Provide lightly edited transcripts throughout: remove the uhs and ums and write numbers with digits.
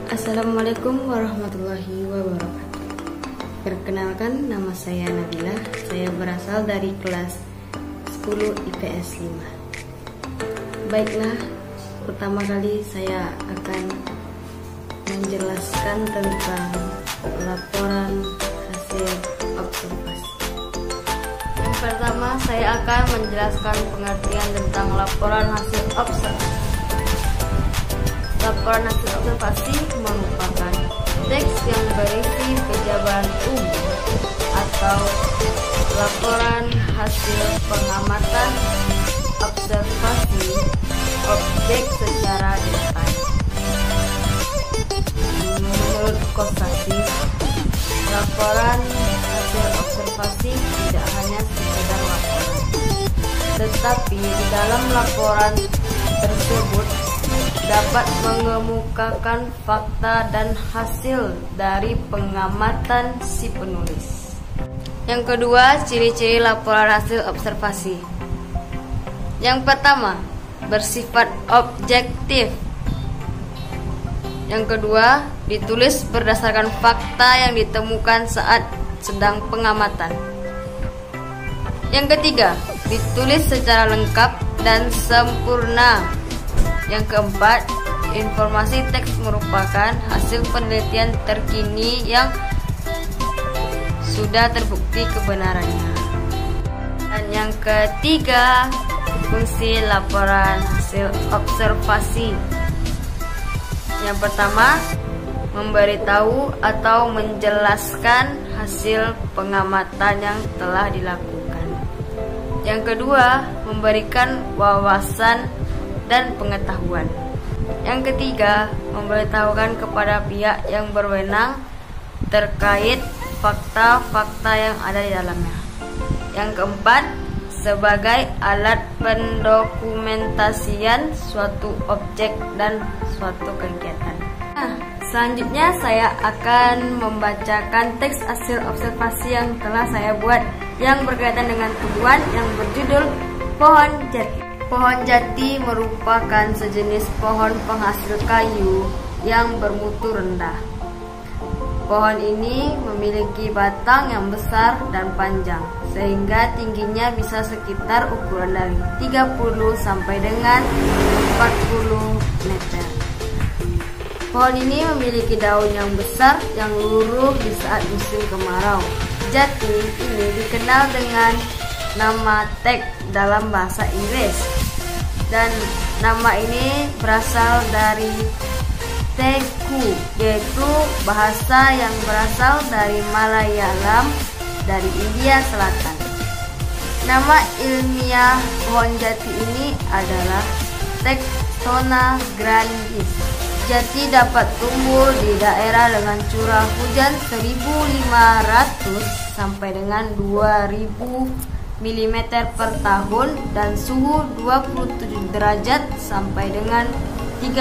Assalamualaikum warahmatullahi wabarakatuh. Perkenalkan, nama saya Nabila. Saya berasal dari kelas 10 IPS 5. Baiklah, pertama kali saya akan menjelaskan tentang laporan hasil observasi. Yang pertama, saya akan menjelaskan pengertian tentang laporan hasil observasi. Laporan hasil observasi merupakan teks yang berisi pejabaran umum atau laporan hasil pengamatan observasi objek secara detail. Menurut Kosasi, laporan hasil observasi tidak hanya sekedar laporan, tetapi di dalam laporan tersebut dapat mengemukakan fakta dan hasil dari pengamatan si penulis. Yang kedua, ciri-ciri laporan hasil observasi. Yang pertama, bersifat objektif. Yang kedua, ditulis berdasarkan fakta yang ditemukan saat sedang pengamatan. Yang ketiga, ditulis secara lengkap dan sempurna. Yang keempat, informasi teks merupakan hasil penelitian terkini yang sudah terbukti kebenarannya. Dan yang ketiga, fungsi laporan hasil observasi. Yang pertama, memberitahu atau menjelaskan hasil pengamatan yang telah dilakukan. Yang kedua, memberikan wawasan dan pengetahuan. Yang ketiga, memberitahukan kepada pihak yang berwenang terkait fakta-fakta yang ada di dalamnya. Yang keempat, sebagai alat pendokumentasian suatu objek dan suatu kegiatan. Selanjutnya saya akan membacakan teks hasil observasi yang telah saya buat yang berkaitan dengan tumbuhan yang berjudul pohon jati. Pohon jati merupakan sejenis pohon penghasil kayu yang bermutu rendah. Pohon ini memiliki batang yang besar dan panjang, sehingga tingginya bisa sekitar ukuran dari 30 sampai dengan 40 meter. Pohon ini memiliki daun yang besar yang luruh di saat musim kemarau. Jati ini dikenal dengan nama teak dalam bahasa Inggris, dan nama ini berasal dari teku, yaitu bahasa yang berasal dari Malayalam dari India Selatan. Nama ilmiah pohon jati ini adalah Tectona grandis. Jati dapat tumbuh di daerah dengan curah hujan 1.500 sampai dengan 2.000 mm per tahun dan suhu 27 derajat sampai dengan 30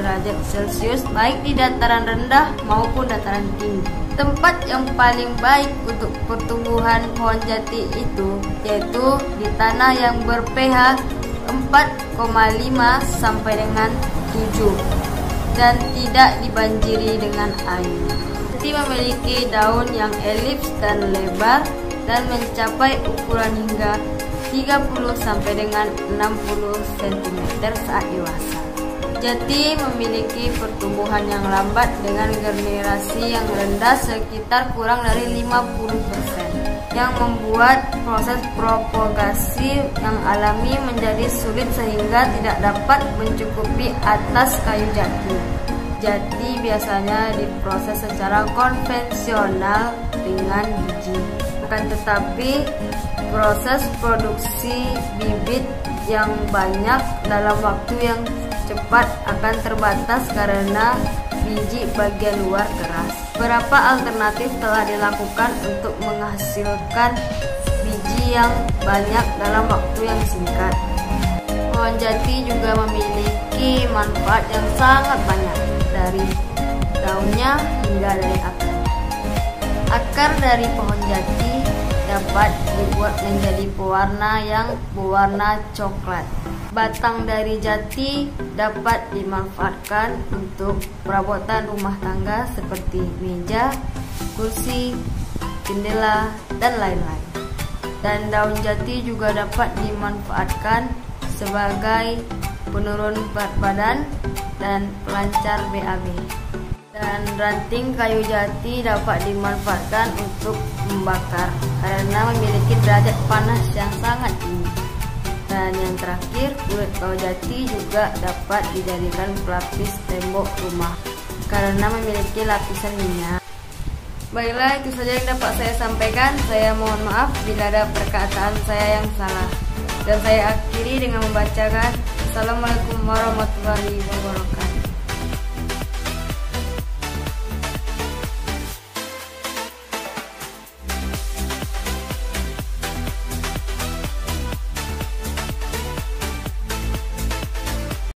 derajat Celcius baik di dataran rendah maupun dataran tinggi. Tempat yang paling baik untuk pertumbuhan pohon jati itu yaitu di tanah yang ber-pH 4,5 sampai dengan 7 dan tidak dibanjiri dengan air. Jati memiliki daun yang elips dan lebar dan mencapai ukuran hingga 30 sampai dengan 60 cm saat dewasa. Jati memiliki pertumbuhan yang lambat dengan generasi yang rendah sekitar kurang dari 50%, yang membuat proses propagasi yang alami menjadi sulit sehingga tidak dapat mencukupi atas kayu jati. Jati biasanya diproses secara konvensional dengan biji. Akan tetapi proses produksi bibit yang banyak dalam waktu yang cepat akan terbatas karena biji bagian luar keras. Beberapa alternatif telah dilakukan untuk menghasilkan biji yang banyak dalam waktu yang singkat. Pohon jati juga memiliki manfaat yang sangat banyak, dari daunnya hingga dari akarnya. Akar dari pohon jati dapat dibuat menjadi pewarna yang berwarna coklat. Batang dari jati dapat dimanfaatkan untuk perabotan rumah tangga seperti meja, kursi, jendela, dan lain-lain. Dan daun jati juga dapat dimanfaatkan sebagai penurun berat badan dan pelancar BAB. Dan ranting kayu jati dapat dimanfaatkan untuk membakar karena memiliki derajat panas yang sangat tinggi. Dan yang terakhir, kulit kayu jati juga dapat dijadikan pelapis tembok rumah karena memiliki lapisan minyak. Baiklah, itu saja yang dapat saya sampaikan. Saya mohon maaf bila ada perkataan saya yang salah. Dan saya akhiri dengan membacakan Assalamualaikum warahmatullahi wabarakatuh.